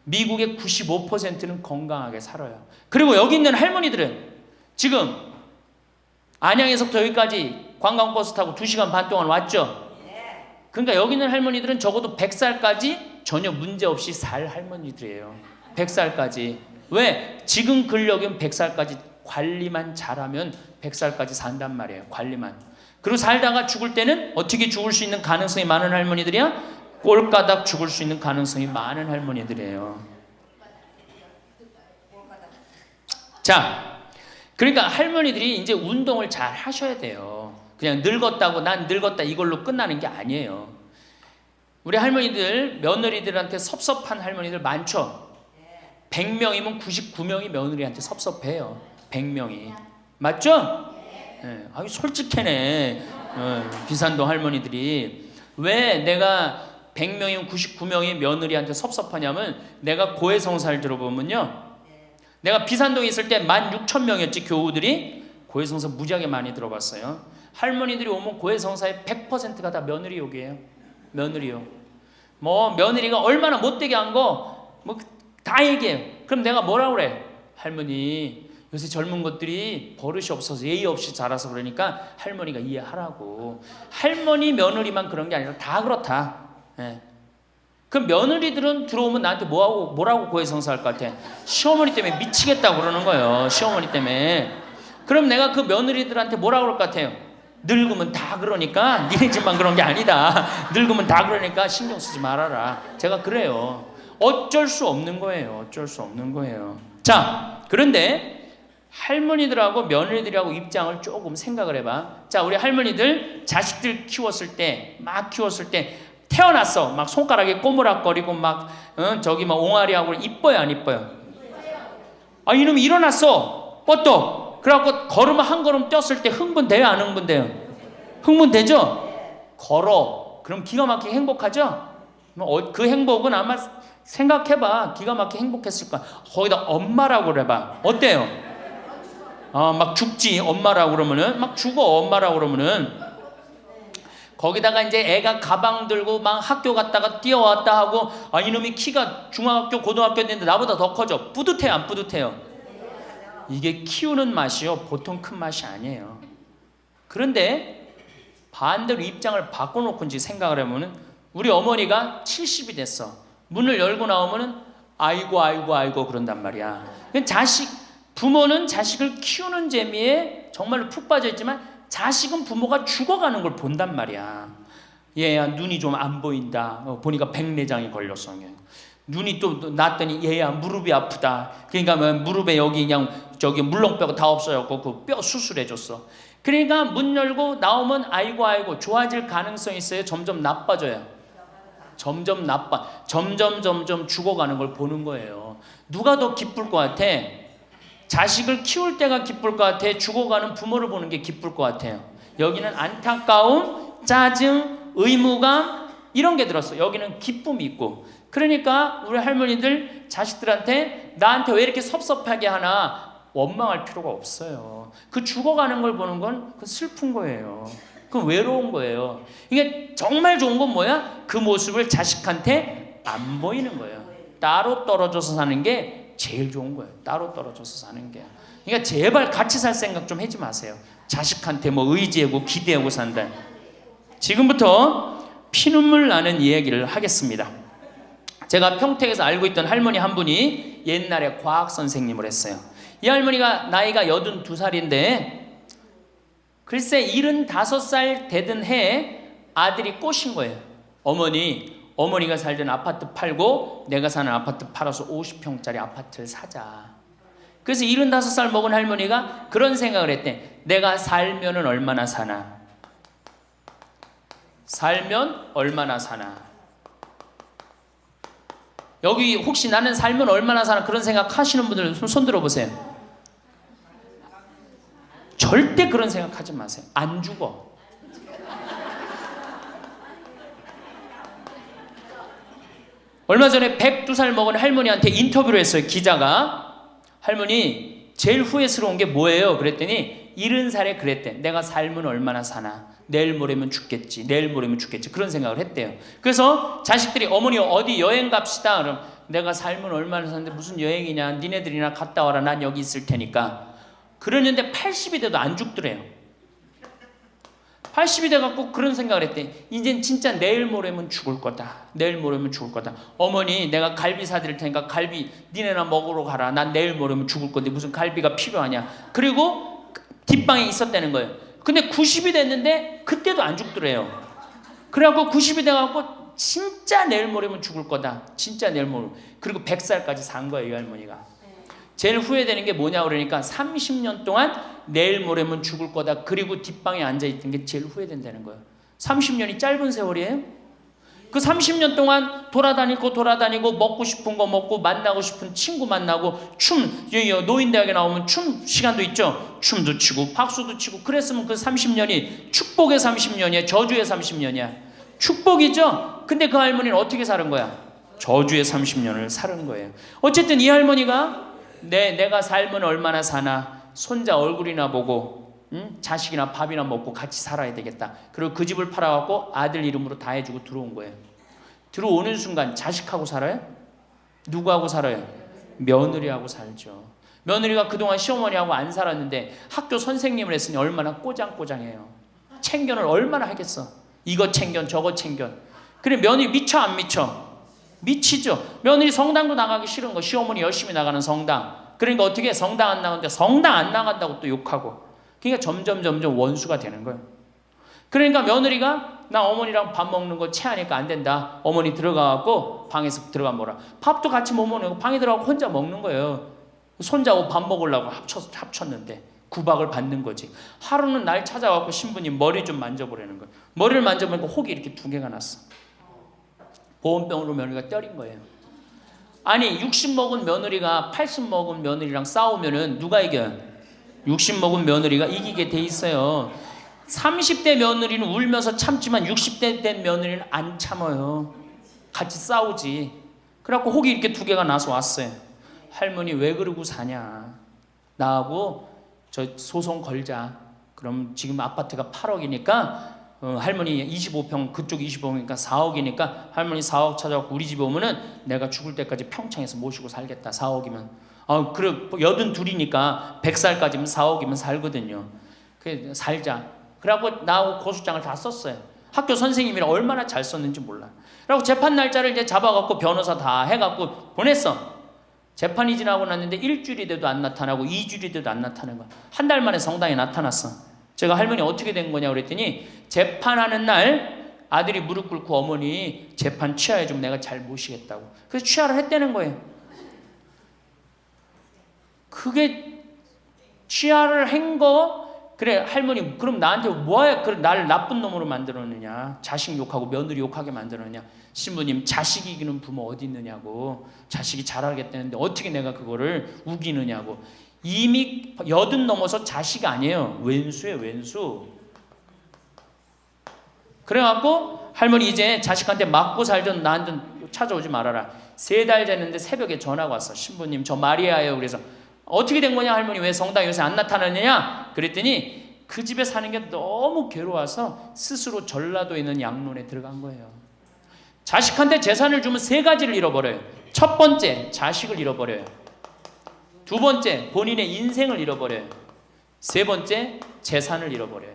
미국의 95%는 건강하게 살아요. 그리고 여기 있는 할머니들은 지금 안양에서부터 여기까지 관광버스 타고 2시간 반 동안 왔죠? 그러니까 여기 있는 할머니들은 적어도 100살까지 전혀 문제없이 살 할머니들이에요. 100살까지. 왜? 지금 근력은 100살까지 관리만 잘하면 100살까지 산단 말이에요. 관리만. 그리고 살다가 죽을 때는 어떻게 죽을 수 있는 가능성이 많은 할머니들이야? 꼴가닥 죽을 수 있는 가능성이 많은 할머니들이에요. 자, 그러니까 할머니들이 이제 운동을 잘 하셔야 돼요. 그냥 늙었다고 난 늙었다 이걸로 끝나는 게 아니에요. 우리 할머니들, 며느리들한테 섭섭한 할머니들 많죠? 100명이면 99명이 며느리한테 섭섭해요. 100명이. 맞죠? 네. 아유, 솔직해네. 비산동 할머니들이. 왜 내가 100명이면 99명이 며느리한테 섭섭하냐면, 내가 고해성사를 들어보면요, 내가 비산동에 있을 때 16,000명이었지 교우들이. 고해성사 무지하게 많이 들어봤어요. 할머니들이 오면 고해성사의 100%가 다 며느리 욕이에요. 며느리 욕. 뭐 며느리가 얼마나 못되게 한 거 뭐 다 얘기해요. 그럼 내가 뭐라 그래? 할머니 요새 젊은 것들이 버릇이 없어서 예의 없이 자라서 그러니까 할머니가 이해하라고. 할머니 며느리만 그런 게 아니라 다 그렇다. 예. 그럼 며느리들은 들어오면 나한테 뭐라고 고해성사할 것 같아? 시어머니 때문에 미치겠다고 그러는 거예요. 시어머니 때문에. 그럼 내가 그 며느리들한테 뭐라고 그럴 것 같아요? 늙으면 다 그러니까 니네 집만 그런 게 아니다. 늙으면 다 그러니까 신경 쓰지 말아라. 제가 그래요. 어쩔 수 없는 거예요. 어쩔 수 없는 거예요. 자, 그런데 할머니들하고 며느리들하고 입장을 조금 생각을 해봐. 자, 우리 할머니들 자식들 키웠을 때, 막 키웠을 때 태어났어. 막 손가락에 꼬무락거리고 막 저기 막 옹알이하고 이뻐요, 안 이뻐요? 아, 이놈이 일어났어. 뻗떡. 그래갖고 걸으면 한 걸음 뛰었을 때 흥분돼요, 안 흥분돼요? 흥분되죠? 걸어. 그럼 기가 막히게 행복하죠? 그 행복은 아마 생각해봐. 기가 막히게 행복했을 거야. 거기다 엄마라고 그래봐. 어때요? 막 죽지 엄마라고 그러면은 막 죽어 엄마라고 그러면은. 거기다가 이제 애가 가방 들고 막 학교 갔다가 뛰어왔다 하고 이놈이 키가 중학교 고등학교 됐는데 나보다 더 커져. 뿌듯해요, 안 뿌듯해요? 이게 키우는 맛이요 보통 큰 맛이 아니에요. 그런데 반대로 입장을 바꿔놓고 이제 생각을 해보면 우리 어머니가 70이 됐어. 문을 열고 나오면은 아이고 그런단 말이야. 부모는 자식을 키우는 재미에 정말로 푹 빠져 있지만 자식은 부모가 죽어가는 걸 본단 말이야. 얘야 눈이 좀 안 보인다. 보니까 백내장이 걸렸어. 눈이 또 났더니 얘야 무릎이 아프다. 그러니까 무릎에 여기 그냥 저기 물렁뼈가 다 없어졌고 그 뼈 수술해줬어. 그러니까 문 열고 나오면 아이고 좋아질 가능성이 있어요. 점점 나빠져요. 점점 죽어가는 걸 보는 거예요. 누가 더 기쁠 것 같아? 자식을 키울 때가 기쁠 것 같아? 죽어가는 부모를 보는 게 기쁠 것 같아요? 여기는 안타까움, 짜증, 의무감 이런 게 들었어. 여기는 기쁨이 있고. 그러니까 우리 할머니들 자식들한테 나한테 왜 이렇게 섭섭하게 하나 원망할 필요가 없어요. 그 죽어가는 걸 보는 건 그 슬픈 거예요. 그 외로운 거예요. 이게 정말 좋은 건 뭐야? 그 모습을 자식한테 안 보이는 거예요. 따로 떨어져서 사는 게 제일 좋은 거예요. 따로 떨어져서 사는 게. 그러니까 제발 같이 살 생각 좀 하지 마세요. 자식한테 뭐 의지하고 기대하고 산다. 지금부터 피눈물 나는 이야기를 하겠습니다. 제가 평택에서 알고 있던 할머니 한 분이 옛날에 과학 선생님을 했어요. 이 할머니가 나이가 82살인데 글쎄 75살 되던 해에 아들이 꼬신 거예요. 어머니가 살던 아파트 팔고 내가 사는 아파트 팔아서 50평짜리 아파트를 사자. 그래서 75살 먹은 할머니가 그런 생각을 했대. 내가 살면은 얼마나 사나? 살면 얼마나 사나? 여기 혹시 나는 살면 얼마나 사나 그런 생각 하시는 분들 손 들어보세요. 절대 그런 생각하지 마세요. 안 죽어. 얼마 전에 102살 먹은 할머니한테 인터뷰를 했어요. 기자가. 할머니 제일 후회스러운 게 뭐예요? 그랬더니 70살에 그랬대. 내가 살면 얼마나 사나? 내일 모레면 죽겠지. 그런 생각을 했대요. 그래서 자식들이 어머니 어디 여행 갑시다. 그럼 내가 살면 얼마나 사는데 무슨 여행이냐. 니네들이나 갔다 와라. 난 여기 있을 테니까. 그러는데 80이 돼도 안 죽더래요. 80이 돼갖고 그런 생각을 했대. 이젠 진짜 내일 모레면 죽을 거다. 어머니 내가 갈비 사드릴 테니까 갈비 니네나 먹으러 가라. 난 내일 모레면 죽을 건데 무슨 갈비가 필요하냐. 그리고 뒷방에 있었다는 거예요. 근데 90이 됐는데 그때도 안 죽더래요. 그래갖고 90이 돼갖고 진짜 내일 모레면 죽을 거다. 진짜 내일 모레. 그리고 100살까지 산 거예요. 이 할머니가. 제일 후회되는 게 뭐냐 그러니까 30년 동안 내일 모레면 죽을 거다. 그리고 뒷방에 앉아있던 게 제일 후회된다는 거예요. 30년이 짧은 세월이에요? 그 30년 동안 돌아다니고 먹고 싶은 거 먹고 만나고 싶은 친구 만나고 노인대학에 나오면 춤 시간도 있죠. 춤도 추고 박수도 치고 그랬으면 그 30년이 축복의 30년이야? 저주의 30년이야? 축복이죠. 근데 그 할머니는 어떻게 사는 거야? 저주의 30년을 사는 거예요. 어쨌든 이 할머니가 내가 살면 얼마나 사나 손자 얼굴이나 보고 자식이나 밥이나 먹고 같이 살아야 되겠다. 그리고 그 집을 팔아갖고 아들 이름으로 다 해주고 들어온 거예요. 들어오는 순간 자식하고 살아요? 누구하고 살아요? 며느리하고 살죠. 며느리가 그동안 시어머니하고 안 살았는데 학교 선생님을 했으니 얼마나 꼬장꼬장해요. 챙견을 얼마나 하겠어. 이거 챙견 저거 챙견. 그래 며느리 미쳐 안 미쳐? 미치죠. 며느리 성당도 나가기 싫은 거. 시어머니 열심히 나가는 성당. 그러니까 어떻게 해? 성당 안 나가는데 성당 안 나간다고 또 욕하고. 그러니까 점점 원수가 되는 거예요. 그러니까 며느리가 나 어머니랑 밥 먹는 거 체하니까 안 된다. 어머니 들어가갖고 방에서 들어가 먹어라. 밥도 같이 못 먹는 거 방에 들어가고 혼자 먹는 거예요. 손자하고 밥 먹으려고 합쳤는데 구박을 받는 거지. 하루는 날 찾아갖고 신부님 머리 좀 만져보라는 거예요. 머리를 만져보니까 혹이 이렇게 2개가 났어. 보온병으로 며느리가 때린 거예요. 아니 60 먹은 며느리가 80 먹은 며느리랑 싸우면은 누가 이겨요? 60 먹은 며느리가 이기게 돼 있어요. 30대 며느리는 울면서 참지만 60대 된 며느리는 안 참아요. 같이 싸우지. 그래갖고 혹이 이렇게 2개가 나서 왔어요. 할머니 왜 그러고 사냐. 나하고 저 소송 걸자. 그럼 지금 아파트가 8억이니까 할머니 25평 그쪽 25평이니까 4억이니까 할머니 4억 찾아갖고 우리 집에 오면은 내가 죽을 때까지 평창에서 모시고 살겠다. 4억이면 그래 82이니까 100살까지면 4억이면 살거든요. 그래 살자. 그래갖고 나하고 고소장을 다 썼어요. 학교 선생님이랑 얼마나 잘 썼는지 몰라. 그래갖고 재판 날짜를 이제 잡아갖고 변호사 다 해갖고 보냈어. 재판이 지나고 났는데 1주일이 돼도 안 나타나고 2주일이 돼도 안 나타나는 거야. 한 달 만에 성당에 나타났어. 제가 할머니 어떻게 된 거냐 그랬더니 재판하는 날 아들이 무릎 꿇고 어머니 재판 취하해 좀 내가 잘 모시겠다고. 그래서 취하를 했다는 거예요. 그게 취하를 한 거. 그래 할머니 그럼 나한테 뭐야 그래 나를 나쁜 놈으로 만들었느냐. 자식 욕하고 며느리 욕하게 만들었느냐. 신부님 자식 이기는 부모 어디 있느냐고. 자식이 잘하겠다는데 어떻게 내가 그거를 우기느냐고. 이미 80 넘어서 자식 아니에요. 왼수예요 왼수. 그래갖고 할머니 이제 자식한테 맞고 살던 나한테 찾아오지 말아라. 3달 됐는데 새벽에 전화가 왔어. 신부님 저 마리아예요. 그래서 어떻게 된 거냐 할머니 왜 성당 요새 안 나타나느냐 그랬더니 그 집에 사는 게 너무 괴로워서 스스로 전라도에 있는 양론에 들어간 거예요. 자식한테 재산을 주면 3가지를 잃어버려요. 첫 번째 자식을 잃어버려요. 2번째 본인의 인생을 잃어버려요. 3번째 재산을 잃어버려요.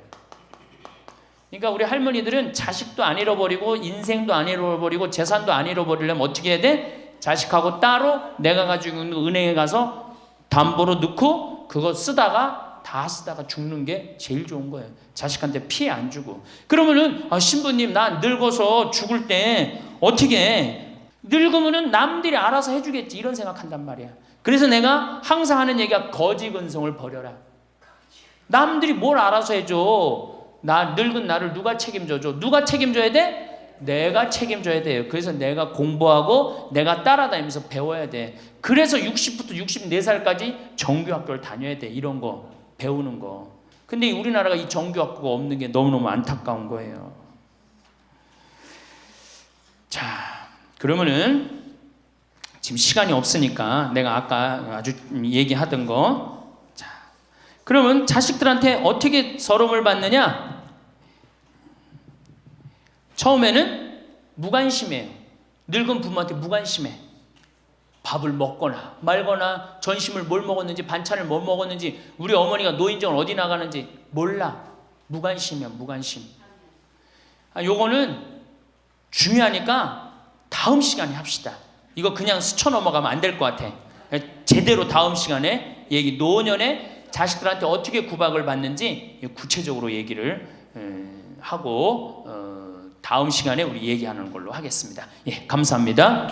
그러니까 우리 할머니들은 자식도 안 잃어버리고 인생도 안 잃어버리고 재산도 안 잃어버리려면 어떻게 해야 돼? 자식하고 따로 내가 가지고 있는 은행에 가서 담보로 넣고 그거 다 쓰다가 죽는 게 제일 좋은 거예요. 자식한테 피해 안 주고. 그러면은 신부님 나 늙어서 죽을 때 어떻게 해? 늙으면은 남들이 알아서 해주겠지 이런 생각한단 말이야. 그래서 내가 항상 하는 얘기가 거지 근성을 버려라. 남들이 뭘 알아서 해줘. 나 늙은 나를 누가 책임져줘? 누가 책임져야 돼? 내가 책임져야 돼요. 그래서 내가 공부하고 내가 따라다니면서 배워야 돼. 그래서 60부터 64살까지 정규학교를 다녀야 돼. 이런 거 배우는 거. 근데 우리나라가 이 정규학교가 없는 게 너무너무 안타까운 거예요. 자, 그러면은 지금 시간이 없으니까 내가 아까 아주 얘기하던 거. 자, 그러면 자식들한테 어떻게 서름을 받느냐? 처음에는 무관심해요. 늙은 부모한테 무관심해. 밥을 먹거나 말거나 전심을 뭘 먹었는지 반찬을 뭘 먹었는지 우리 어머니가 노인정을 어디 나가는지 몰라. 무관심이야 무관심. 요거는 중요하니까 다음 시간에 합시다. 이거 그냥 스쳐 넘어가면 안 될 것 같아. 제대로 다음 시간에 노년에 자식들한테 어떻게 구박을 받는지 구체적으로 얘기를 하고 다음 시간에 우리 얘기하는 걸로 하겠습니다. 예, 감사합니다.